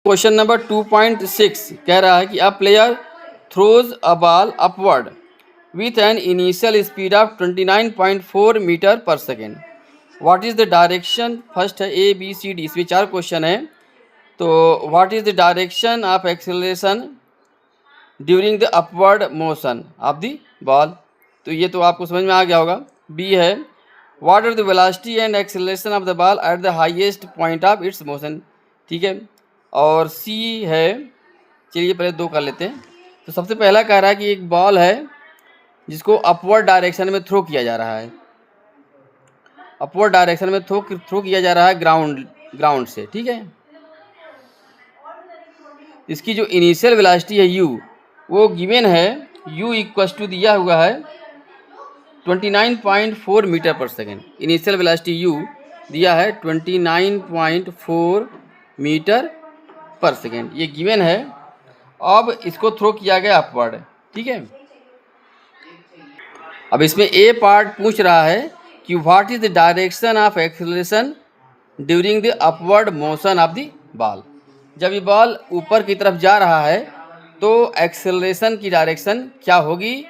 Question number 2.6 कह रहा है कि a player throws a ball upward with an initial speed of 29.4 metre per second. What is the direction? First है A B C D, इसमें 4 question है। तो what is the direction of acceleration during the upward motion of the ball? तो ये तो आपको समझ में आ गया होगा। बी है what are the velocity and acceleration of the ball at the highest point of its motion. ठीक है। और सी है, चलिए पहले 2 कर लेते हैं। तो सबसे पहला कह रहा है कि एक बॉल है जिसको अपवर्ड डायरेक्शन में थ्रो किया जा रहा है, अपवर्ड डायरेक्शन में थ्रो किया जा रहा है ग्राउंड से। ठीक है। इसकी जो इनिशियल वेलोसिटी है u, वो गिवन है u इक्वल्स टू दिया हुआ है 29.4 metre per second. Initial velocity u दिया है 29.4 मीटर पर सेकेंड, ये गिवन है। अब इसको थ्रो किया गया अपवर्ड। ठीक है। अब इसमें ए पार्ट पूछ रहा है कि what is the direction of acceleration during the upward motion of the ball. जब ये बॉल ऊपर की तरफ जा रहा है तो एक्सेलरेशन की डायरेक्शन क्या होगी?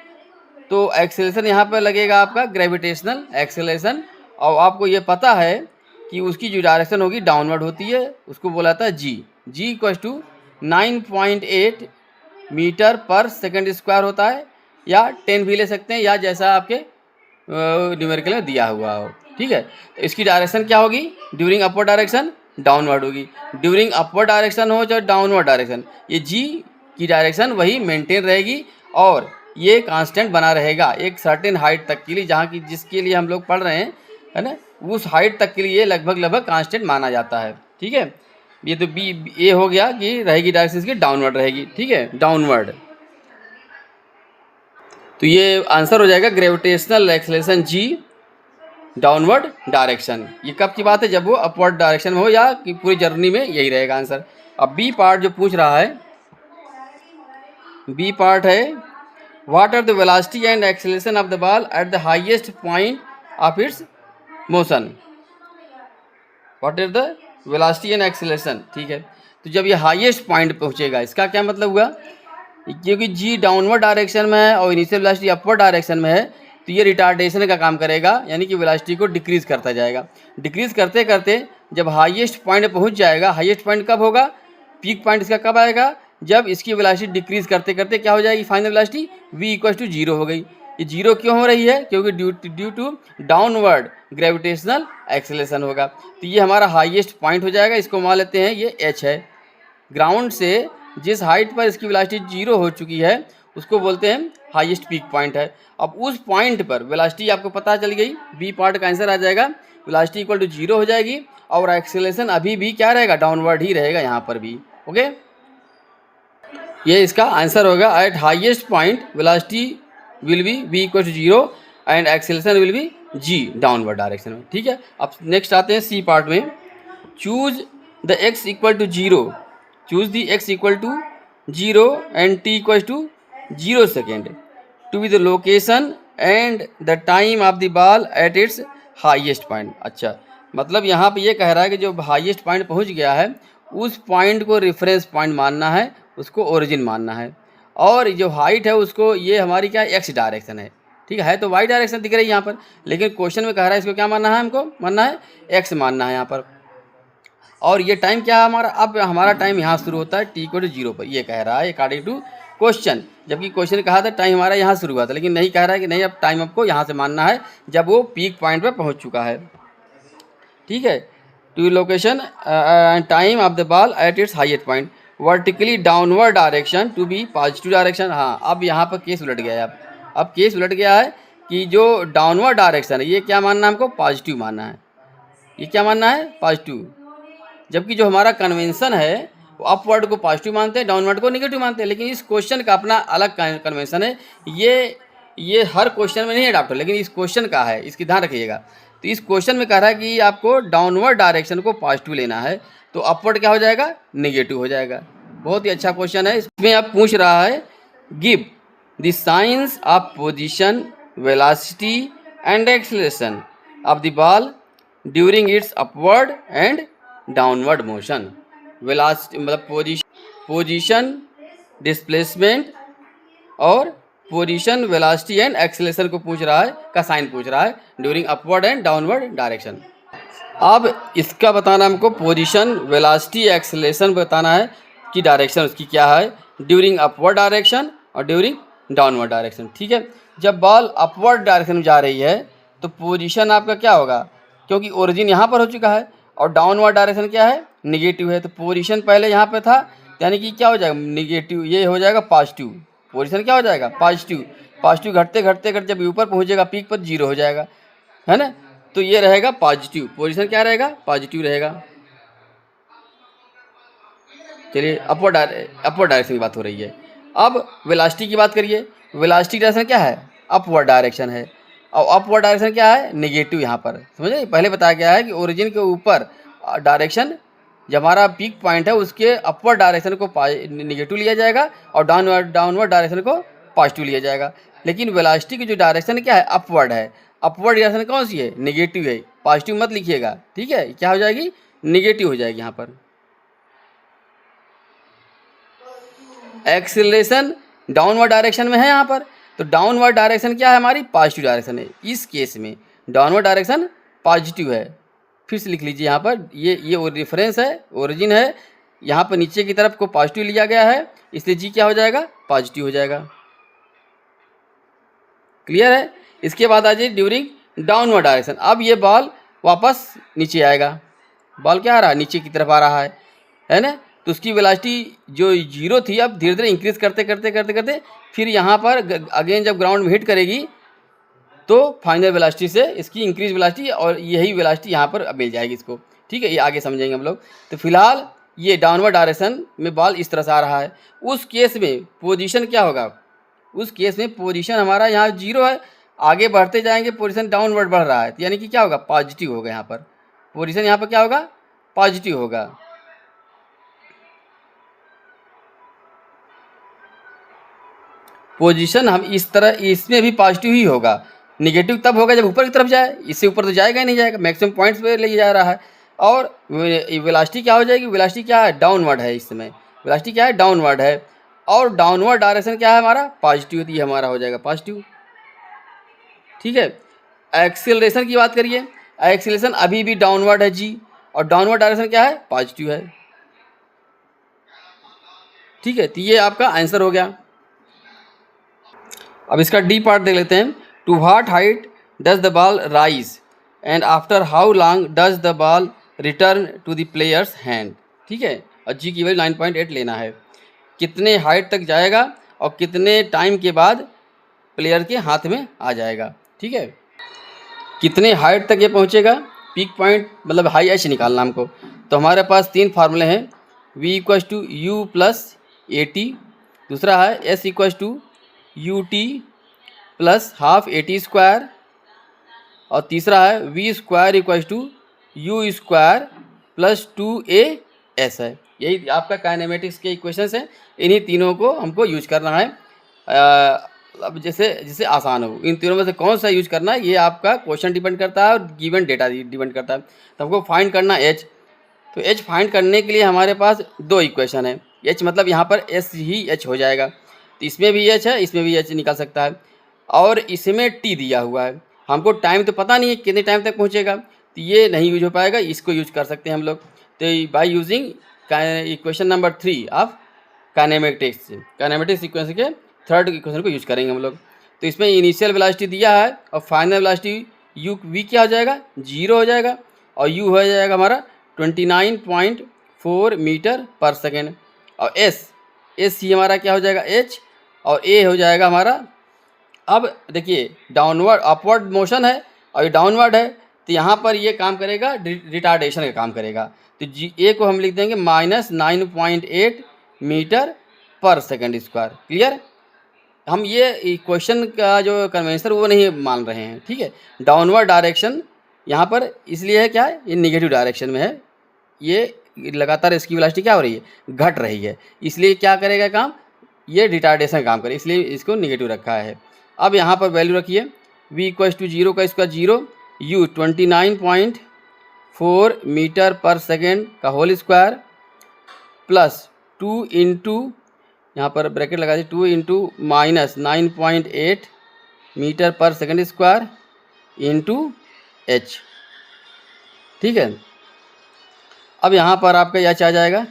तो एक्सेलरेशन यहाँ पर लगेगा आपका ग्रेविटेशनल एक्सेलरेशन, और आपको ये पता है कि उसकी जो डायरेक्शन होगी डाउनवर्ड होती है, उसको बोला था जी इक्वल टू 9.8 मीटर पर सेकंड स्क्वायर होता है, या 10 भी ले सकते हैं, या जैसा आपके न्यूमेरिकल में दिया हुआ हो। ठीक है। तो इसकी डायरेक्शन क्या होगी? ड्यूरिंग अपवर्ड डायरेक्शन डाउनवर्ड होगी। ड्यूरिंग अपवर्ड डायरेक्शन हो चाहे डाउनवर्ड डायरेक्शन, ये जी की डायरेक्शन वही मेंटेन रहेगी और ये कांस्टेंट बना रहेगा एक सर्टेन हाइट तक के लिए, जहाँ की जिसके लिए हम लोग पढ़ रहे हैं, है ना, उस हाइट तक के लिए लगभग कांस्टेंट माना जाता है। ठीक है। ये तो बी ए हो गया कि रहेगी डायरेक्शन इसकी डाउनवर्ड रहेगी। ठीक है, डाउनवर्ड। तो ये आंसर हो जाएगा ग्रेविटेशनल एक्सेलरेशन जी डाउनवर्ड डायरेक्शन। ये कब की बात है? जब वो अपवर्ड डायरेक्शन में हो, या कि पूरी जर्नी में यही रहेगा आंसर। अब बी पार्ट जो पूछ रहा है, बी पार्ट है what are the velocity and acceleration of the ball at the highest point of its motion. What are the velocity and acceleration. ठीक है। तो जब ये हाईएस्ट पॉइंट पहुंचेगा, इसका क्या मतलब हुआ? क्योंकि जी डाउनवर्ड डायरेक्शन में है और इनिशियल वेलोसिटी अपवर्ड डायरेक्शन में है, तो ये रिटार्डेशन का काम करेगा, यानी कि वेलोसिटी को डिक्रीज करता जाएगा। डिक्रीज करते करते जब हाईएस्ट पॉइंट पहुंच जाएगा, हाईएस्ट पॉइंट कब होगा? पीक पॉइंट इसका कब आएगा? जब इसकी वेलोसिटी डिक्रीज करते करते क्या हो जाएगी? Final velocity v equal to 0 हो गई। ये 0 क्यों हो रही है? क्योंकि due to downward gravitational acceleration होगा। तो ये हमारा हाईएस्ट पॉइंट हो जाएगा, इसको मान लेते हैं ये h है। ग्राउंड से जिस हाइट पर इसकी वेलोसिटी 0 हो चुकी है उसको बोलते हैं हाईएस्ट पीक पॉइंट है। अब उस पॉइंट पर वेलोसिटी आपको पता चल गई, बी पार्ट का आंसर आ जाएगा वेलोसिटी इक्वल टू 0 हो जाएगी, और एक्सेलरेशन अभी भी क्या रहेगा? डाउनवर्ड ही रहेगा यहाँ पर भी। ओके, ये इसका आंसर होगा। At highest point velocity will be v equal to 0 and acceleration will be g downward direction में। ठीक है। अब नेक्स्ट आते हैं सी पार्ट में। Choose the x equal to 0, choose the x equal to 0 and t equals to 0 second to be the location and the time of the ball at its highest point। अच्छा, मतलब यहाँ पे ये कह रहा है कि जो हाईएस्ट पॉइंट पहुँच गया है उस पॉइंट को रेफरेंस पॉइंट मानना है, उसको ओरिजिन मानना है, और जो हाइट है उसको, ये हमारी क्या एक्स डायरेक्शन है। ठीक है। तो वाई डायरेक्शन दिख रही है यहाँ पर, लेकिन क्वेश्चन में कह रहा है इसको क्या मानना है? हमको मानना है एक्स मानना है यहाँ पर। और ये टाइम क्या है हमारा? अब हमारा टाइम यहाँ शुरू होता है t इक्वल टू 0 पर, ये कह रहा है अकॉर्डिंग टू क्वेश्चन। जबकि क्वेश्चन कहा था टाइम हमारा यहाँ शुरू हुआ था, लेकिन नहीं, कह रहा है कि नहीं, अब टाइम आपको यहाँ से मानना है जब वो पीक पॉइंट पर पहुँच चुका है। ठीक है। To location and time of the ball at its highest point, vertically downward direction to be positive direction. हाँ, अब यहाँ पर केस उलट गया है। अब केस उलट गया है कि जो डाउनवर्ड डायरेक्शन है ये क्या मानना है हमको? पॉजिटिव मानना है। ये क्या मानना है? पॉजिटिव। जबकि जो हमारा कन्वेंशन है वो अपवर्ड को पॉजिटिव मानते हैं, डाउनवर्ड को नेगेटिव मानते हैं। लेकिन इस क्वेश्चन का अपना अलग कन्वेंशन है, ये हर क्वेश्चन में नहीं अडॉप्ट हो, लेकिन इस क्वेश्चन का है, इसकी ध्यान रखिएगा। तो इस क्वेश्चन में कह रहा है कि आपको डाउनवर्ड डायरेक्शन को पॉजिटिव लेना है, तो अपवर्ड क्या हो जाएगा? नेगेटिव हो जाएगा। बहुत ही अच्छा क्वेश्चन है। इसमें आप पूछ रहा है give the science of position, velocity and acceleration of the ball during its upward and downward motion. Velocity मतलब पोजीशन, डिस्प्लेसमेंट और पोजीशन, वेलोसिटी एंड एक्सेलरेशन को पूछ रहा है, का साइन पूछ रहा है during upward and downward direction. अब इसका बताना हमको पोजीशन, वेलोसिटी, एक्सेलरेशन बताना है कि डायरेक्शन उसकी क्या है ड्यूरिंग अपवर्ड डायरेक्शन और ड्यूरिंग डाउनवर्ड डायरेक्शन। ठीक है, जब बॉल अपवर्ड डायरेक्शन में जा रही है तो पोजीशन आपका क्या होगा, क्योंकि ओरिजिन यहाँ पर हो चुका है और डाउनवर्ड डायरेक्शन क्या है, निगेटिव है, तो पोजीशन पहले यहाँ पे था, यानी कि क्या हो जाएगा, निगेटिव, ये हो जाएगा पॉजिटिव। पोजीशन क्या हो जाएगा, पॉजिटिव। पॉजिटिव घटते घटते घटते जब ऊपर पहुँचेगा पीक पर जीरो हो जाएगा, है ना, तो ये रहेगा पॉजिटिव, पोजीशन क्या रहेगा, पॉजिटिव रहेगा। चलिए अपवर्ड डायरेक्शन की बात हो रही है। अब वेलोसिटी की बात करिए, वेलोसिटी डायरेक्शन क्या है, अपवर्ड डायरेक्शन है, और अपवर्ड डायरेक्शन क्या है, नेगेटिव। यहाँ पर समझे, पहले बताया गया है कि ओरिजिन के ऊपर डायरेक्शन, जब हमारा पीक पॉइंट है उसके अपवर्ड डायरेक्शन को नेगेटिव लिया जाएगा और डाउनवर्ड डायरेक्शन को पॉजिटिव लिया जाएगा। लेकिन वेलोसिटी की जो डायरेक्शन क्या है, अपवर्ड है। अपवर्ड डायरेक्शन कौन सी है, नेगेटिव है, पॉजिटिव मत लिखिएगा, ठीक है, क्या हो जाएगी, नेगेटिव हो जाएगी यहाँ पर। एक्सेलरेशन डाउनवर्ड डायरेक्शन में है यहाँ पर, तो डाउनवर्ड डायरेक्शन क्या है हमारी, पॉजिटिव डायरेक्शन है। इस केस में डाउनवर्ड डायरेक्शन पॉजिटिव है। फिर से लिख लीजिए यहाँ पर, ये रेफरेंस है, ओरिजिन है, यहाँ पर नीचे की तरफ को पॉजिटिव लिया गया है, इसलिए जी क्या हो जाएगा, पॉजिटिव हो जाएगा। क्लियर है। इसके बाद आ जाइए ड्यूरिंग डाउनवर्ड डायरेक्शन। अब ये बॉल वापस नीचे आएगा, बॉल क्या आ रहा है, नीचे की तरफ आ रहा है ना, तो उसकी वेलोसिटी जो जीरो थी अब धीरे धीरे इंक्रीज करते करते करते करते फिर यहाँ पर अगेन जब ग्राउंड में हिट करेगी तो फाइनल वेलोसिटी से इसकी इंक्रीज वेलोसिटी और यही वेलोसिटी यहाँ पर मिल जाएगी इसको। ठीक है, ये आगे समझेंगे हम लोग। तो फिलहाल ये डाउनवर्ड डायरेक्शन में बॉल इस तरह से आ रहा है, उस केस में पोजीशन क्या होगा, उस केस में पोजीशन हमारा यहाँ जीरो है, आगे बढ़ते जाएंगे पोजीशन डाउनवर्ड बढ़ रहा है, तो यानी कि क्या होगा, पॉजिटिव होगा। यहाँ पर पोजीशन यहाँ पर क्या होगा, पॉजिटिव होगा। पोजीशन हम इस तरह, इसमें भी पॉजिटिव ही होगा, निगेटिव तब होगा जब ऊपर की तरफ जाए, इससे ऊपर तो जाएगा ही नहीं जाएगा, मैक्सिमम पॉइंट्स पे ले जा रहा है। और वेलोसिटी क्या हो जाएगी, वेलोसिटी क्या है, डाउनवर्ड है, इस समय वेलोसिटी क्या है, डाउनवर्ड है, और डाउनवर्ड डायरेक्शन क्या है हमारा, पॉजिटिव, तो ये हमारा हो जाएगा पॉजिटिव। ठीक है, एक्सेलरेशन की बात करिए, एक्सेलरेशन अभी भी डाउनवर्ड है जी, और डाउनवर्ड डायरेक्शन क्या है, पॉजिटिव है। ठीक है, तो ये आपका आंसर हो गया। अब इसका डी पार्ट देख लेते हैं। To what height does the ball rise and after how long does the ball return to the player's hand. ठीक है, और जी की वैल्यू 9.8 लेना है, कितने हाइट तक जाएगा और कितने टाइम के बाद प्लेयर के हाथ में आ जाएगा। ठीक है, कितने हाइट तक ये पहुंचेगा, पीक पॉइंट मतलब हाई एच निकालना हमको। तो हमारे पास तीन फार्मूले हैं, v equals to U plus A T, दूसरा है s equals to U T plus half A T square, और तीसरा है V square equal to U square plus 2as है। यही आपका काइनेमेटिक्स के इक्वेशंस हैं, इन्हीं तीनों को हमको यूज करना है। अब जैसे आसान हो, इन तीनों में से कौन सा यूज करना है ये आपका क्वेश्चन डिपेंड करता है और गिवन डेटा डिपेंड करता है। तो हमको फाइंड करना h, तो h फाइंड करने के लिए हमारे पास दो इक्वेशन है। h मतलब यहाँ पर s ही h हो जाएगा, तो इसमें भी h है, इसमें भी h निकल सकता है, और इसमें t दिया हुआ है। हमको टाइम तो पता नहीं है कितने टाइम तक पहुँचेगा, तो ये नहीं यूज हो पाएगा, इसको यूज कर सकते हैं हम लोग। तो by using equation number 3 of kinematics equation के थर्ड इक्वेशन को यूज करेंगे हम लोग। तो इसमें इनिशियल वेलोसिटी दिया है और फाइनल वेलोसिटी यू वी क्या हो जाएगा, 0 हो जाएगा, और यू हो जाएगा हमारा 29.4 मीटर पर सेकेंड, और एस ही हमारा क्या हो जाएगा, h, और ए हो जाएगा हमारा। अब देखिए डाउनवर्ड अपवर्ड मोशन है और ये डाउनवर्ड है, तो यहाँ पर ये काम करेगा, रिटार्डेशन का काम करेगा। तो जी ए को हम लिख देंगे -9.8 metre per second square. Clear, हम ये क्वेश्चन का जो कन्वेंशन वो नहीं मान रहे हैं। ठीक है, डाउनवर्ड डायरेक्शन यहाँ पर इसलिए है, क्या है, ये निगेटिव डायरेक्शन में है, ये लगातार इसकी वेलोसिटी क्या हो रही है, घट रही है, इसलिए क्या करेगा काम, ये रिटार्डेशन काम करे, इसलिए इसको निगेटिव रखा है। अब यहाँ पर वैल्यू रखिए, v इक्वल टू 0 का square 0, u 29.4 metre per second का होल स्क्वायर प्लस 2 इंटू, यहाँ पर ब्रैकेट लगा दी, 2 into minus 9.8 metre per second square into H. ठीक है, अब यहाँ पर आपका यह आ जाएगा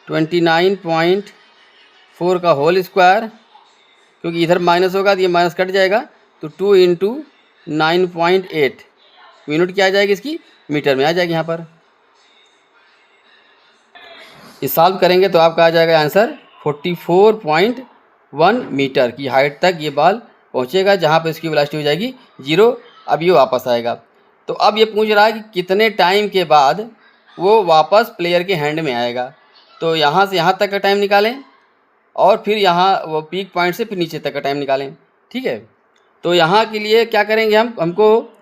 29.4 का होल स्क्वायर, क्योंकि इधर माइनस होगा तो ये माइनस कट जाएगा, तो 2 इंटू 9.8 यूनिट क्या आ जाएगी इसकी, मीटर में आ जाएगी। यहाँ पर ये सॉल्व करेंगे तो आपका आ जाएगा आंसर 44.1 मीटर की हाइट तक ये बॉल पहुँचेगा, जहाँ पर इसकी वेलोसिटी हो जाएगी 0। अब ये वापस आएगा। तो अब ये पूछ रहा है कि कितने टाइम के बाद वो वापस प्लेयर के हैंड में आएगा। तो यहाँ से यहाँ तक का टाइम निकालें और फिर यहाँ वो पीक पॉइंट से फिर नीचे तक का टाइम निकालें। ठीक है, तो यहाँ के लिए क्या करेंगे, हमको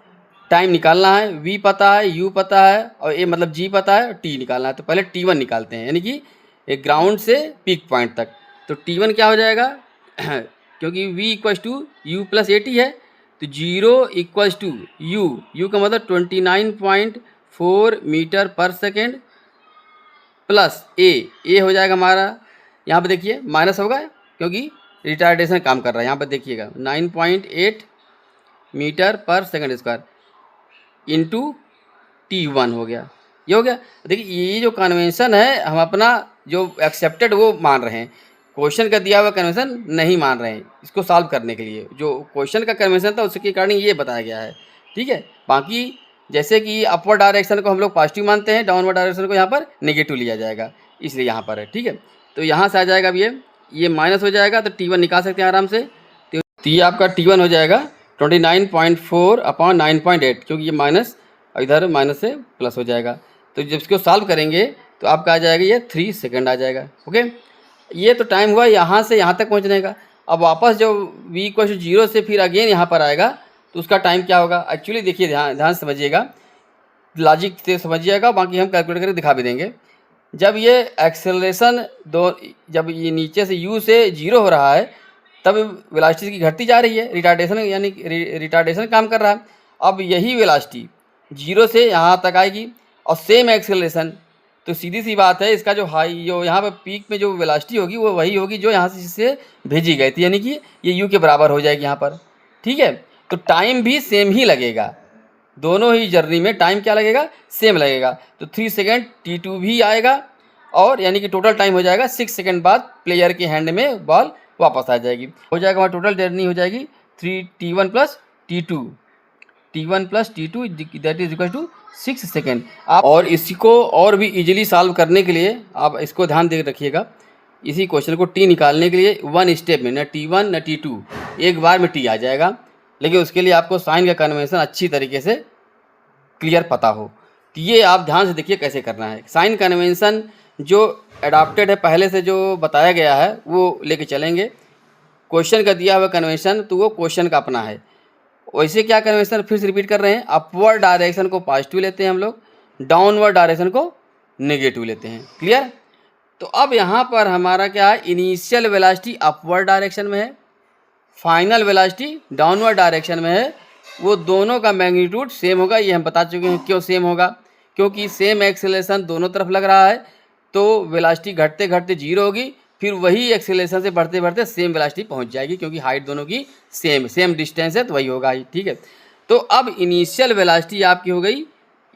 टाइम निकालना है, v पता है, u पता है और a मतलब g पता है और t निकालना है। तो पहले t1 निकालते हैं, यानी कि एक ग्राउंड से पीक पॉइंट तक। तो t1 क्या हो जाएगा क्योंकि v equals to u plus A T है, तो 0 इक्वल्स टू u का मतलब 29.4 metre per second plus a हो जाएगा हमारा, यहाँ पर देखिए माइनस होगा क्योंकि रिटार्डेशन काम कर रहा है। यहाँ पर देखिएगा 9.8 metre per second square into t1 हो गया, ये हो गया। देखिए ये जो कन्वेंशन है हम अपना जो एक्सेप्टेड वो मान रहे हैं, क्वेश्चन का दिया हुआ कन्वेंशन नहीं मान रहे हैं इसको सॉल्व करने के लिए। जो क्वेश्चन का कन्वेंशन था उसके कारण ये बताया गया है। ठीक है, बाकी जैसे कि अपवर्ड डायरेक्शन को हम लोग पॉजिटिव मानते हैं, डाउनवर्ड डायरेक्शन को यहाँ पर नेगेटिव लिया जाएगा, इसलिए यहाँ पर है। ठीक है, तो यहाँ से आ जाएगा अब ये माइनस हो जाएगा, तो t1 निकाल सकते हैं आराम से। तो ये आपका t1 हो जाएगा 29.4 अपॉन 9.8, क्योंकि ये माइनस इधर माइनस से प्लस हो जाएगा। तो जब इसको सॉल्व करेंगे तो आपका आ जाएगा ये 3 सेकंड आ जाएगा। ओके, ये तो टाइम हुआ यहाँ से यहाँ तक पहुँचने का। अब वापस जो v इक्वल टू 0 से फिर अगेन यहाँ पर आएगा तो उसका टाइम क्या होगा। एक्चुअली देखिए ध्यान से समझिएगा, लॉजिक से समझिएगा, बाकी हम कैलकुलेट करके दिखा भी देंगे। जब ये एक्सेलरेशन जब ये नीचे से u से 0 हो रहा है तब वेलोसिटी की घटती जा रही है, रिटार्डेशन यानी रिटार्डेशन काम कर रहा है। अब यही वेलोसिटी 0 से यहाँ तक आएगी और सेम एक्सेलरेशन, तो सीधी सी बात है इसका जो हाई जो यहाँ पर पीक में जो वेलोसिटी होगी वो वही होगी जो यहाँ से भेजी गई थी, यानी कि ये u के बराबर हो जाएगी यहाँ पर। ठीक है, तो टाइम भी सेम ही लगेगा, दोनों ही जर्नी में टाइम क्या लगेगा, सेम लगेगा। तो 3 सेकेंड t2 भी आएगा और यानी कि टोटल टाइम हो जाएगा 6 सेकेंड बाद प्लेयर के हैंड में बॉल वापस आ जाएगी। हो जाएगा हमारा टोटल जर्नी हो जाएगी 3t1 plus t2, t1 plus t2 that is equal to 6 second. आप और इसको और भी इजीली सॉल्व करने के लिए आप इसको ध्यान दे रखिएगा, इसी क्वेश्चन को t निकालने के लिए वन स्टेप में, न t1 न t2, एक बार में t आ जाएगा। लेकिन उसके लिए आपको साइन का कन्वेंशन अच्छी तरीके से क्लियर पता हो। तो ये आप ध्यान से देखिए कैसे करना है। साइन कन्वेंशन जो एडाप्टेड है पहले से जो बताया गया है वो लेके चलेंगे। क्वेश्चन का दिया हुआ कन्वेंशन तो वो क्वेश्चन का अपना है। वैसे क्या कन्वेंशन फिर से रिपीट कर रहे हैं, अपवर्ड डायरेक्शन को पॉजिटिव लेते हैं हम लोग, डाउनवर्ड डायरेक्शन को नेगेटिव लेते हैं। क्लियर। तो अब यहाँ पर हमारा क्या है, इनिशियल वेलोसिटी अपवर्ड डायरेक्शन में है, फाइनल वेलोसिटी डाउनवर्ड डायरेक्शन में है। वो दोनों का मैग्नीट्यूड सेम होगा, ये हम बता चुके हैं। क्यों सेम होगा, क्योंकि सेम एक्सेलरेशन दोनों तरफ लग रहा है, तो वेलोसिटी घटते घटते 0 होगी, फिर वही एक्सेलरेशन से बढ़ते बढ़ते सेम वेलोसिटी पहुंच जाएगी, क्योंकि हाइट दोनों की सेम डिस्टेंस है तो वही होगा। ठीक है, तो अब इनिशियल वेलोसिटी आपकी हो गई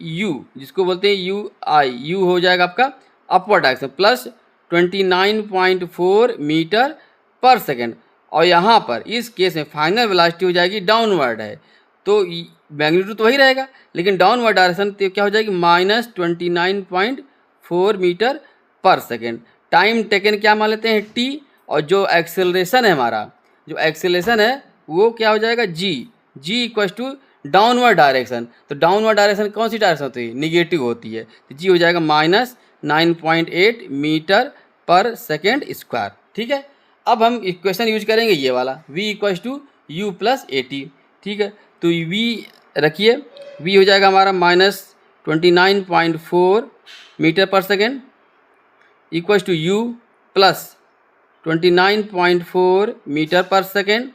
u, जिसको बोलते हैं यू आई, यू हो जाएगा आपका upward direction plus 29.4 metre per second. और यहाँ पर इस केस में फाइनल वेलोसिटी हो जाएगी डाउनवर्ड है, तो मैग्नीट्यूड तो वही रहेगा, लेकिन डाउनवर्ड डायरेक्शन तो क्या हो जाएगी -29.4 metre per second. Time taken क्या मान लेते हैं t, और जो एक्सेलरेशन है हमारा, जो एक्सेलरेशन है वो क्या हो जाएगा g equals to downward direction. तो डाउनवर्ड डायरेक्शन कौन सी डायरेक्शन होती है, निगेटिव होती है, तो g हो जाएगा -9.8 मीटर पर सेकेंड स्क्वायर। ठीक है, अब हम इक्वेशन यूज करेंगे ये वाला, v equals to u plus A T. ठीक है, तो v रखिए, v हो जाएगा हमारा -29.4 metre per second equals to u plus 29.4 metre per second,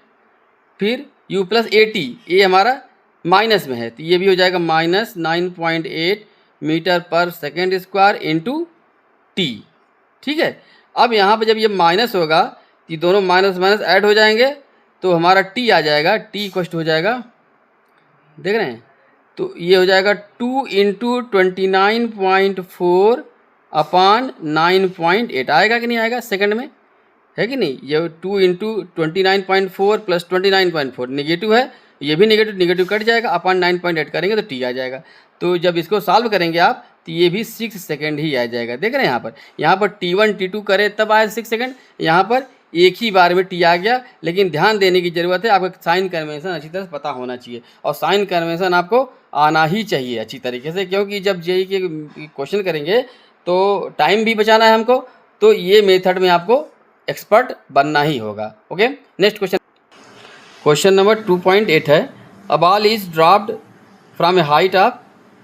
फिर u प्लस ए टी, ये हमारा माइनस में है तो ये भी हो जाएगा -9.8 metre per second square into T. ठीक है, अब यहाँ पे जब ये माइनस होगा, ये दोनों माइनस माइनस ऐड हो जाएंगे तो हमारा टी आ जाएगा, टी इक्वल हो जाएगा, देख रहे हैं, तो ये हो जाएगा 2 इंटू 29.4 अपान 9.8। आएगा कि नहीं आएगा सेकंड में, है कि नहीं। ये 2 इंटू 29.4 प्लस 29.4 नेगेटिव है, ये भी नेगेटिव, नेगेटिव कट जाएगा, अपान 9.8 करेंगे तो टी आ जाएगा। तो जब इसको सॉल्व करेंगे आप तो ये भी 6 सेकंड ही आ जाएगा। देख रहे हैं यहाँ पर T1 T2 करे तब आए 6 सेकंड, यहाँ पर एक ही बार में टी आ गया। लेकिन ध्यान देने की ज़रूरत है, आपका साइन कन्वेंशन अच्छी तरह से पता होना चाहिए, और साइन कन्वेंशन आपको आना ही चाहिए अच्छी तरीके से, क्योंकि जब जेईई के क्वेश्चन करेंगे तो टाइम भी बचाना है हमको, तो ये मेथड में आपको एक्सपर्ट बनना ही होगा। Okay, next question, question number 2.8 है। A ball is dropped from a height of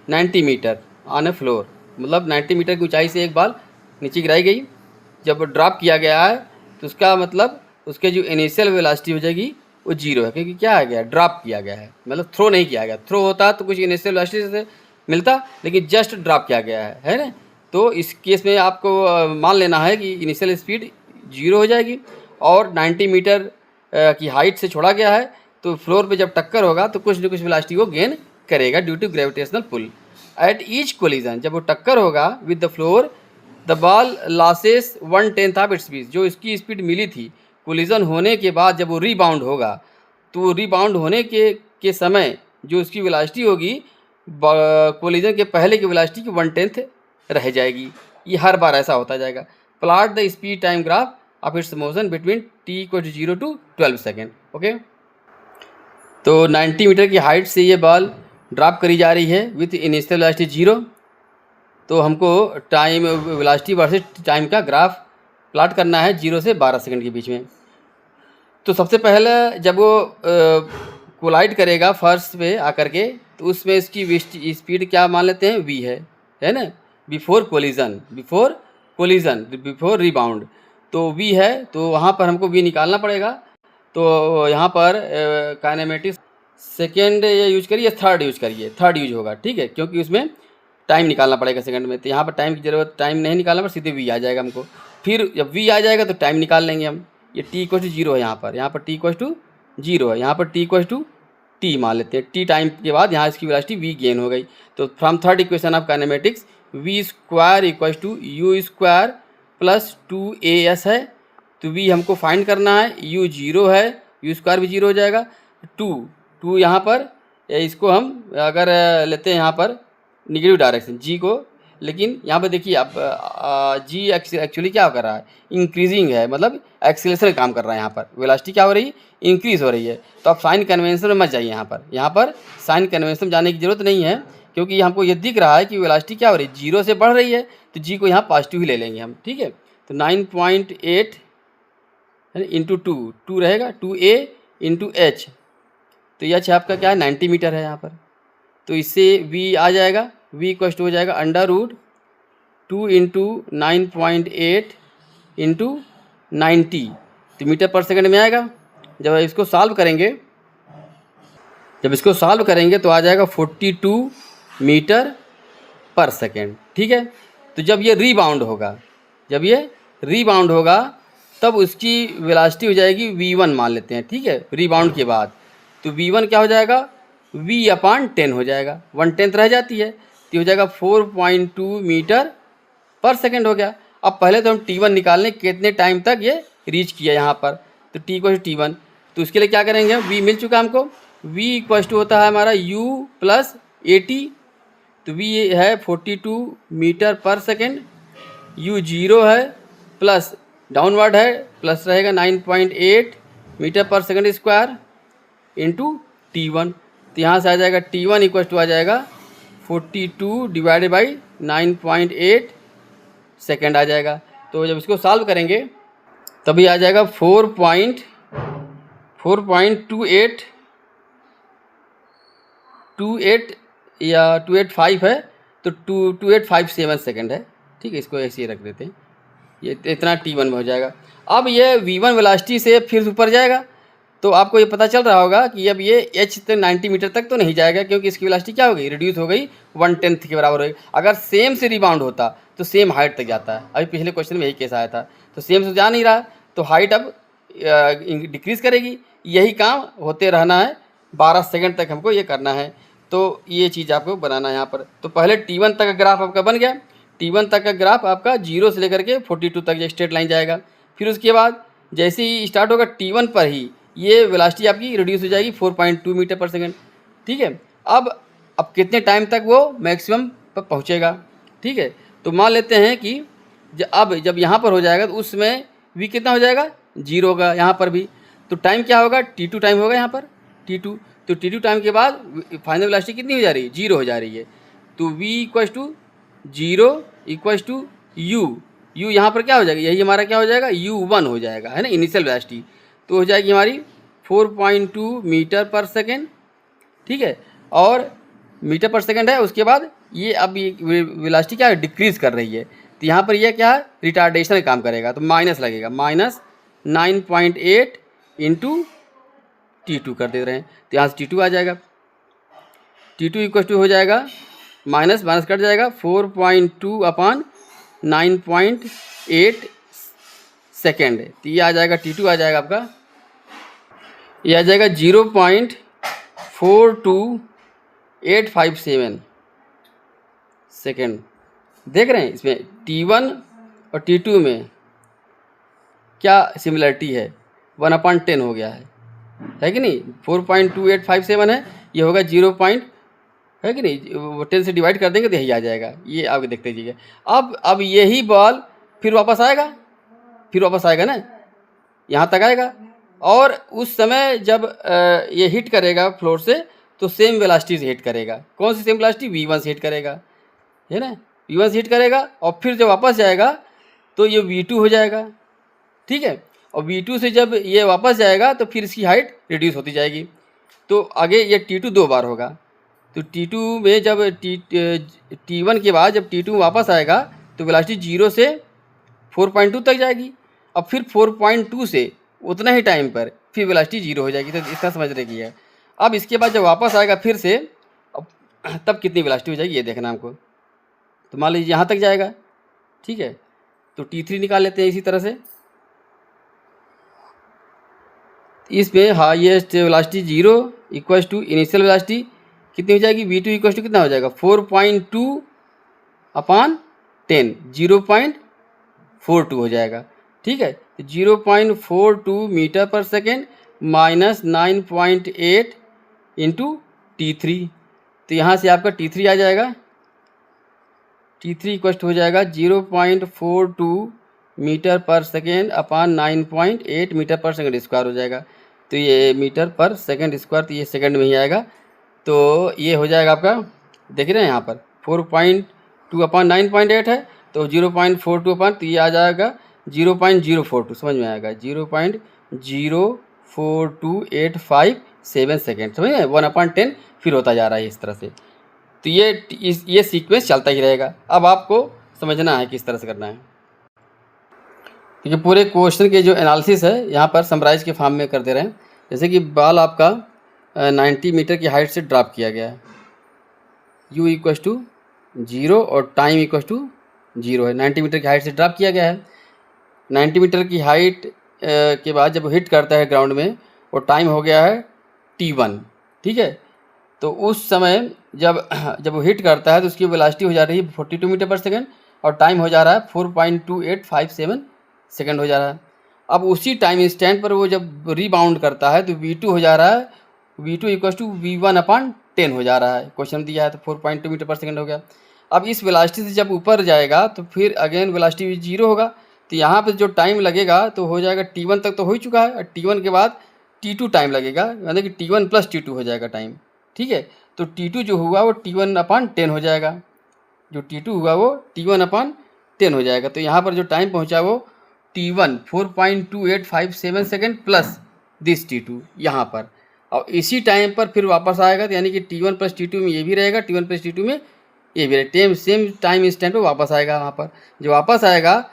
90 metre on a floor, मतलब 90 मीटर की ऊंचाई से एक बॉल नीचे गिराई गई। जब ड्रॉप किया गया है तो उसका मतलब उसके जो इनिशियल वेलोसिटी हो जाएगी वो 0 है, क्योंकि क्या आ गया, ड्रॉप किया गया है, मतलब थ्रो नहीं किया गया। थ्रो होता तो कुछ इनिशियल वेलोसिटी से मिलता, लेकिन जस्ट ड्रॉप किया गया है ना। तो इस केस में आपको मान लेना है कि इनिशियल स्पीड 0 हो जाएगी, और 90 मीटर की हाइट से छोड़ा गया है, तो फ्लोर पे जब टक्कर होगा तो कुछ न कुछ वेलोसिटी को गेन करेगा due to gravitational pull. At each collision, जब वो टक्कर होगा with the floor, the ball loses 1/10 of its speed, जो इसकी स्पीड मिली थी कोलिजन होने के बाद, जब वो रीबाउंड होगा तो रीबाउंड होने के समय जो उसकी वेलोसिटी होगी कोलिजन के पहले की वेलोसिटी की 1/10 रह जाएगी। ये हर बार ऐसा होता जाएगा। Plot the speed time graph of its motion between t = 0 to 12 second. Okay, तो 90 मीटर की हाइट से ये बॉल ड्रॉप करी जा रही है विथ इनिशियल वेलोसिटी 0। तो हमको टाइम वेलोसिटी वर्सेस टाइम का ग्राफ प्लॉट करना है 0 से 12 सेकंड के बीच में। तो सबसे पहले जब वो कोलाइड करेगा फर्स्ट पे आकर के, तो उसमें इसकी स्पीड क्या मान लेते हैं, v है ना, बिफोर कोलिजन बिफोर रिबाउंड, तो v है, तो वहाँ पर हमको v निकालना पड़ेगा। तो यहाँ पर काइनेमेटिक्स सेकेंड यूज करिए, थर्ड यूज करिए, थर्ड यूज होगा, ठीक है, क्योंकि उसमें टाइम निकालना पड़ेगा सेकंड में। तो यहाँ पर टाइम की ज़रूरत, टाइम नहीं निकालना पर सीधे v आ जाएगा हमको। फिर जब v आ जाएगा तो टाइम निकाल लेंगे हम। ये t = 0 है यहाँ पर t = 0 है, यहाँ पर t = t मान लेते हैं। t टाइम के बाद यहाँ इसकी वेलोसिटी v गेन हो गई। तो from third equation of kinematics v² = u² + 2as है, तो v हमको फाइंड करना है, u 0 है, u² भी 0 हो जाएगा। 2 यहाँ पर, इसको हम अगर लेते हैं यहाँ पर नेगेटिव डायरेक्शन g को, लेकिन यहाँ पर देखिए आप g एक्चुअली क्या कर रहा है, इंक्रीजिंग है, मतलब एक्सीलरेशन काम कर रहा है। यहाँ पर वेलोसिटी क्या हो रही है, इंक्रीज़ हो रही है। तो आप साइन कन्वेंशन में मत जाइए, यहाँ पर साइन कन्वेंशन में जाने की ज़रूरत नहीं है, क्योंकि हमको ये दिख रहा है कि वेलोसिटी क्या हो रही है, 0 से बढ़ रही है, तो g को यहाँ पॉजिटिव ही ले लेंगे हम, ठीक है। तो 9.8 इंटू 2 रहेगा, 2a इंटू h, तो h आपका क्या है, 90 मीटर है यहाँ पर। तो इससे v आ जाएगा, v = हो जाएगा √2 इंटू 9.8 इंटू 90, तो मीटर पर सेकंड में आएगा। जब इसको सॉल्व करेंगे तो आ जाएगा 42 मीटर पर सेकंड, ठीक है। तो जब ये रीबाउंड होगा तब उसकी वेलोसिटी हो जाएगी v1 मान लेते हैं, ठीक है, रीबाउंड के बाद। तो v1 क्या हो जाएगा, v/10 हो जाएगा, 1/10 रह जाती है, तो हो जाएगा 4.2 मीटर पर सेकंड हो गया। अब पहले तो हम t1 निकालने कितने टाइम तक ये रीच किया यहाँ पर, तो t = t1, तो उसके लिए क्या करेंगे, v मिल चुका हमको, v = होता है हमारा u + at, तो v है 42 मीटर पर सेकंड, u 0 है, प्लस डाउनवर्ड है, प्लस रहेगा 9.8 मीटर पर सेकंड स्क्वायर इंटू t1, तो यहाँ से आ जाएगा t1 = आ जाएगा 42 डिवाइडेड बाई 9.8 सेकेंड आ जाएगा। तो जब इसको सॉल्व करेंगे तभी आ जाएगा 4.28 या 285 है, तो 2857 सेकेंड है, ठीक है, इसको ऐसे ही रख देते हैं, ये इतना t1 में हो जाएगा। अब ये v1 वेलोसिटी से फिर ऊपर जाएगा, तो आपको ये पता चल रहा होगा कि अब ये h तक 90 मीटर तक तो नहीं जाएगा, क्योंकि इसकी वेलोसिटी क्या हो गई, रिड्यूस हो गई, 1/10 के बराबर हो गई। अगर सेम से रिबाउंड होता तो सेम हाइट तक जाता है। अभी पिछले क्वेश्चन में यही केस आया था, तो सेम से जा नहीं रहा, तो हाइट अब डिक्रीज़ करेगी। यही काम होते रहना है, 12 सेकंड तक हमको ये करना है। तो ये चीज़ आपको बनाना है यहाँ पर। तो पहले T1 तक का ग्राफ आपका बन गया। T1 तक का ग्राफ आपका 0 से लेकर के 42 तक ये स्ट्रेट लाइन जाएगा। फिर उसके बाद जैसे ही स्टार्ट होगा T1 पर ही ये वेलोसिटी आपकी रिड्यूस हो जाएगी 4.2 मीटर पर सेकंड। ठीक है, अब कितने टाइम तक वो मैक्सिमम पर पहुँचेगा। ठीक है, तो मान लेते हैं कि जब यहाँ पर हो जाएगा तो उसमें v कितना हो जाएगा, 0 होगा यहाँ पर भी। तो टाइम क्या होगा, T2 टाइम होगा यहाँ पर, T2। तो T2 टाइम के बाद फाइनल वेलोसिटी कितनी हो जा रही है, 0 हो जा रही है। तो v equals to 0 equals to u यहाँ पर क्या हो जाएगा, यही हमारा क्या हो जाएगा, u1 हो जाएगा, है ना, इनिशियल वेलोसिटी। तो हो जाएगी हमारी 4.2 मीटर पर सेकेंड। ठीक है, और मीटर पर सेकेंड है। उसके बाद ये अब ये वेलोसिटी क्या है, डिक्रीज़ कर रही है। तो यहाँ पर यह क्या है, रिटार्डेशन का काम करेगा, तो माइनस लगेगा, -9.8 इंटू T2 कर दे रहे हैं। तो यहाँ से T2 आ जाएगा, T2 इक्वल टू हो जाएगा माइनस कट जाएगा 4.2 अपॉन 9.8 सेकेंड। तो ये आ जाएगा T2 आ जाएगा आपका, ये आ जाएगा 0.42857 सेकेंड। देख रहे हैं इसमें T1 और T2 में क्या सिमिलरिटी है, 1/10 हो गया है कि नहीं। 4.2857 है, ये होगा 0 पॉइंट, है कि नहीं, 10 से डिवाइड कर देंगे तो यही आ जाएगा। ये आप देखते जाइए। अब यही बॉल फिर वापस आएगा ना, यहाँ तक आएगा। और उस समय जब ये हिट करेगा फ्लोर से, तो सेम वेलोसिटी से हिट करेगा। कौन सी सेम वेलोसिटी, v1 से हिट करेगा, है ना, v1 से हिट करेगा। और फिर जब वापस जाएगा तो ये v2 हो जाएगा। ठीक है, और v2 से जब ये वापस जाएगा तो फिर इसकी हाइट रिड्यूस होती जाएगी। तो आगे ये T2 2 बार होगा। तो T2 में जब T1 के बाद जब T2 वापस आएगा तो वेलोसिटी 0 से 4.2 तक जाएगी। अब फिर 4.2 से उतना ही टाइम पर फिर वेलोसिटी 0 हो जाएगी। तो इसका समझ रखिए है। अब इसके बाद जब वापस आएगा फिर से, तब कितनी वेलोसिटी हो जाएगी ये देखना हमको। तो मान लीजिए यहाँ तक जाएगा। ठीक है, तो T3 निकाल लेते हैं इसी तरह से। इसमें highest velocity 0 equals to initial velocity कितनी हो जाएगी, v2 इक्वल्स टू कितना हो जाएगा, 4.2 अपॉन 10, 0.42 हो जाएगा। ठीक है, तो 0.42 metre per second minus 9.8 into T3। तो यहाँ से आपका T3 आ जाएगा, T3 इक्वल्स टू हो जाएगा 0.42 metre per second upon 9.8 metre per second square हो जाएगा। तो ये मीटर पर सेकेंड स्क्वायर, तो ये सेकंड में ही आएगा। तो ये हो जाएगा आपका, देख रहे हैं यहाँ पर 4.2 अपॉन 9.8 है, तो 0.42 अपॉन, तो ये आ जाएगा 0.042, समझ में आएगा, 0.04287 सेकेंड, समझ में, 1/10 फिर होता जा रहा है इस तरह से। तो ये सीक्वेंस चलता ही रहेगा। अब आपको समझना है किस तरह से करना है। क्योंकि पूरे क्वेश्चन के जो एनालिसिस है यहाँ पर समराइज के फॉर्म में कर दे रहे हैं। जैसे कि बॉल आपका 90 मीटर की हाइट से ड्रॉप किया गया है, u इक्वल्स टू 0 और टाइम इक्वल्स टू 0 है। 90 मीटर की हाइट से ड्रॉप किया गया है। 90 मीटर की हाइट के बाद जब हिट करता है ग्राउंड में, वो टाइम हो गया है T1। ठीक है, तो उस समय जब वो हिट करता है तो उसकी वेलोसिटी हो जा रही है 42 मीटर पर सेकेंड और टाइम हो जा रहा है 4.2857 सेकेंड हो जा रहा है। अब उसी टाइम इंस्टेंट पर वो जब रीबाउंड करता है तो v2 हो जा रहा है, v2 इक्वल्स टू v1/10 हो जा रहा है। क्वेश्चन दिया है तो 4.2 मीटर पर सेकेंड हो गया। अब इस वेलोसिटी से जब ऊपर जाएगा तो फिर अगेन वेलोसिटी 0 होगा। तो यहाँ पर जो टाइम लगेगा तो हो जाएगा T1 तक तो हो ही चुका है, और T1 के बाद T2 टाइम लगेगा, यानी कि T1 प्लस T2 हो जाएगा टाइम। ठीक है, तो T2 जो हुआ वो T1/10 हो जाएगा, जो T2 हुआ वो T1/10 हो जाएगा। तो यहाँ पर जो टाइम पहुँचा वो T1 4.2857 second plus this T2 यहाँ पर, और इसी टाइम पर फिर वापस आएगा। तो यानी कि T1 प्लस T2 में ये भी रहेगा, T1 प्लस T2 में ये भी रहेगा, सेम टाइम इंस्टेंट पर वापस आएगा। वहाँ पर जो वापस आएगा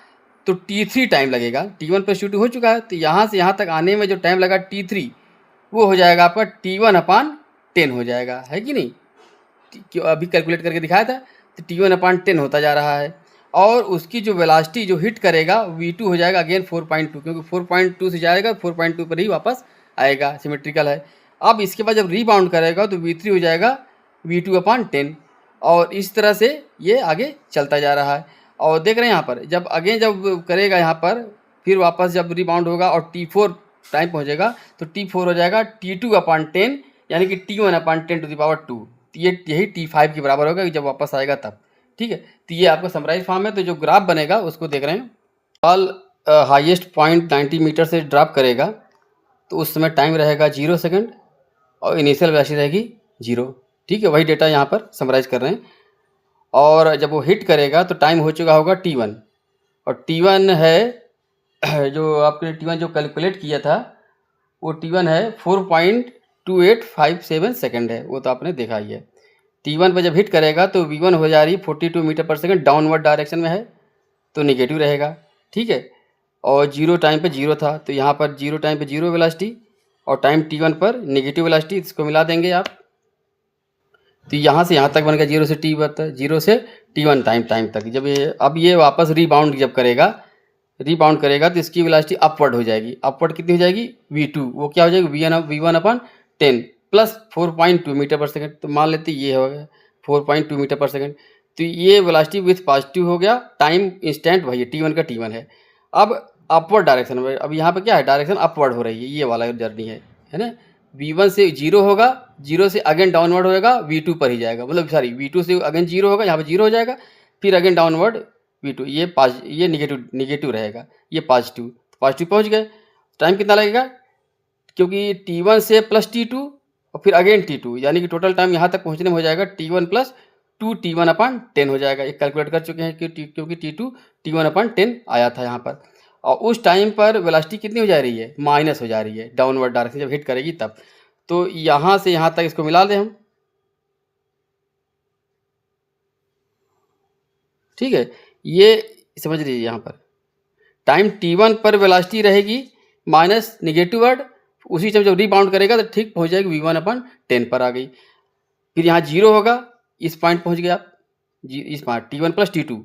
तो T3 टाइम लगेगा, T1 प्लस T2 हो चुका है। तो यहाँ से यहाँ तक आने में जो टाइम लगा T3 वो हो जाएगा आपका T1/10 हो जाएगा, है कि नहीं। अभी कैलकुलेट करके दिखाया था, तो T1/10 होता जा रहा है। और उसकी जो वेलोसिटी जो हिट करेगा v2 हो जाएगा अगेन 4.2, क्योंकि 4.2 से जाएगा 4.2 पर ही वापस आएगा, सिमेट्रिकल है। अब इसके बाद जब रीबाउंड करेगा तो v3 हो जाएगा v2/10, और इस तरह से ये आगे चलता जा रहा है। और देख रहे हैं यहाँ पर जब अगेन जब करेगा यहाँ पर, फिर वापस जब रीबाउंड होगा और t4 टाइम पहुँचेगा तो t4 हो जाएगा t2/10, यानी कि t1/10⁻²। ये यही t5 के बराबर होगा जब वापस आएगा तब। ठीक है, तो ये आपका समराइज फॉर्म है। तो जो ग्राफ बनेगा उसको देख रहे हैं। ऑल हाईएस्ट पॉइंट 90 मीटर से ड्रॉप करेगा तो उस समय टाइम रहेगा 0 सेकंड और इनिशियल वेलोसिटी रहेगी 0। ठीक है, वही डेटा यहाँ पर समराइज कर रहे हैं। और जब वो हिट करेगा तो टाइम हो चुका होगा t1, और t1 है जो आपने t1 जो कैलकुलेट किया था वो t1 है 4.2857 सेकंड है, वो तो आपने देखा ही है। t1 पर जब हिट करेगा तो v1 हो जा रही 42 मीटर पर सेकंड, डाउनवर्ड डायरेक्शन में है तो निगेटिव रहेगा। ठीक है, और 0 टाइम पे 0 था तो यहाँ पर 0 टाइम पे 0 वेलोसिटी और टाइम t1 पर निगेटिव वेलोसिटी, इसको मिला देंगे आप तो यहाँ से यहाँ तक बन गया 0 से t1 टाइम तक। जब ये अब ये वापस रीबाउंड जब करेगा तो इसकी वेलोसिटी अपवर्ड हो जाएगी। अपवर्ड कितनी हो जाएगी v2, वो क्या हो जाएगी v1/10 प्लस 4.2 मीटर पर सेकंड। तो मान लेते ये हो गया 4.2 मीटर पर सेकंड। तो ये वेलोसिटी विथ पॉजिटिव हो गया, टाइम इंस्टेंट वही t1 का t1 है। अब अपवर्ड डायरेक्शन में, अब यहाँ पे क्या है, डायरेक्शन अपवर्ड हो रही है, ये वाला जर्नी है ना। v1 से 0 होगा, 0 से अगेन डाउनवर्ड होएगा, v2 पर ही जाएगा, मतलब सॉरी v2 से अगेन 0 होगा, यहाँ पे 0 हो जाएगा, फिर अगेन डाउनवर्ड v2, ये निगेटिव रहेगा, ये पॉजिटिव पहुँच गए। टाइम कितना लगेगा, क्योंकि t1 से प्लस t2 और फिर अगेन t2, यानी कि टोटल टाइम यहाँ तक पहुँचने में हो जाएगा t1 प्लस 2 t1/10 हो जाएगा। एक कैलकुलेट कर चुके हैं क्योंकि t2 t1/10 आया था यहाँ पर। और उस टाइम पर वेलोसिटी कितनी हो जा रही है, माइनस हो जा रही है, डाउनवर्ड डायरेक्शन जब हिट करेगी तब। तो यहाँ से यहाँ तक इसको मिला दें हम। ठीक है, ये समझ लीजिए यहाँ पर टाइम t1 पर वेलोसिटी रहेगी माइनस निगेटिव वर्ड, उसी टाइम जब रीबाउंड करेगा तो ठीक पहुँच जाएगी v1/10 पर आ गई। फिर यहाँ 0 होगा, इस पॉइंट पहुँच गए आप, इस पॉइंट t1 प्लस t2,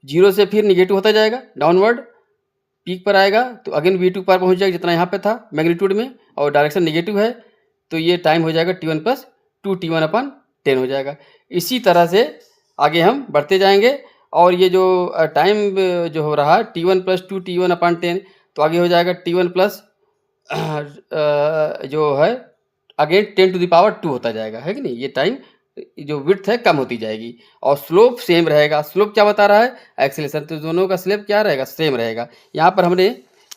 0 से फिर निगेटिव होता जाएगा, डाउनवर्ड पीक पर आएगा तो अगेन v2 पर पहुँच जाएगा जितना यहाँ पे था मैग्नीट्यूड में, और डायरेक्शन निगेटिव है तो ये टाइम हो जाएगा t1 प्लस 2 t1/10 हो जाएगा। इसी तरह से आगे हम बढ़ते जाएंगे। और ये जो टाइम जो हो रहा है t1 प्लस 2 t1/10, तो आगे हो जाएगा t1 प्लस जो है अगेन 10⁻² होता जाएगा, है कि नहीं। ये टाइम जो विड्थ है कम होती जाएगी और स्लोप सेम रहेगा। स्लोप क्या बता रहा है, एक्सेलेरेशन, तो दोनों का स्लोप क्या रहेगा, सेम रहेगा। यहाँ पर हमने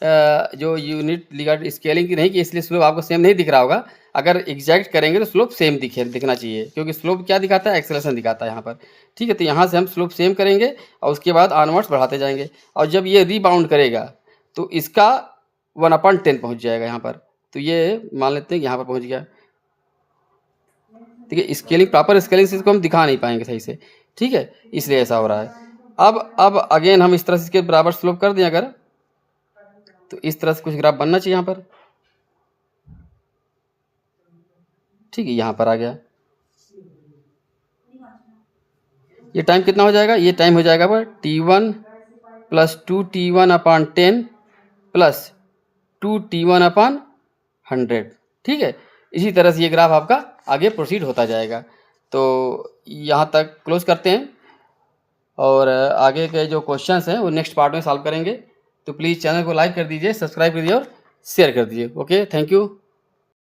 जो यूनिट लिखा स्केलिंग की नहीं की, इसलिए स्लोप आपको सेम नहीं दिख रहा होगा। अगर एग्जैक्ट करेंगे तो स्लोप सेम दिखना चाहिए, क्योंकि स्लोप क्या दिखाता है, एक्सेलेरेशन दिखाता है यहाँ पर। ठीक है, तो यहाँ से हम स्लोप सेम करेंगे और उसके बाद ऑनवर्ड्स बढ़ाते जाएंगे। और जब ये रीबाउंड करेगा तो इसका 1/10 पहुँच जाएगा यहाँ पर। तो ये मान लेते हैं कि यहाँ पर पहुँच गया। ठीक है, स्केलिंग प्रॉपर स्केलिंग से इसको हम दिखा नहीं पाएंगे सही से, ठीक है, इसलिए ऐसा हो रहा है। अब अगेन हम इस तरह से इसके बराबर स्लोप कर दें अगर, तो इस तरह से कुछ ग्राफ बनना चाहिए यहाँ पर। ठीक है, यहाँ पर आ गया। ये टाइम कितना हो जाएगा, ये टाइम हो जाएगा पर t1 plus 2 t1/10 plus 2 t1/100। ठीक है, इसी तरह से ये ग्राफ आपका आगे प्रोसीड होता जाएगा। तो यहाँ तक क्लोज करते हैं और आगे के जो क्वेश्चंस हैं वो नेक्स्ट पार्ट में सॉल्व करेंगे। तो प्लीज़ चैनल को लाइक कर दीजिए, सब्सक्राइब कर दीजिए और शेयर कर दीजिए। Okay, thank you.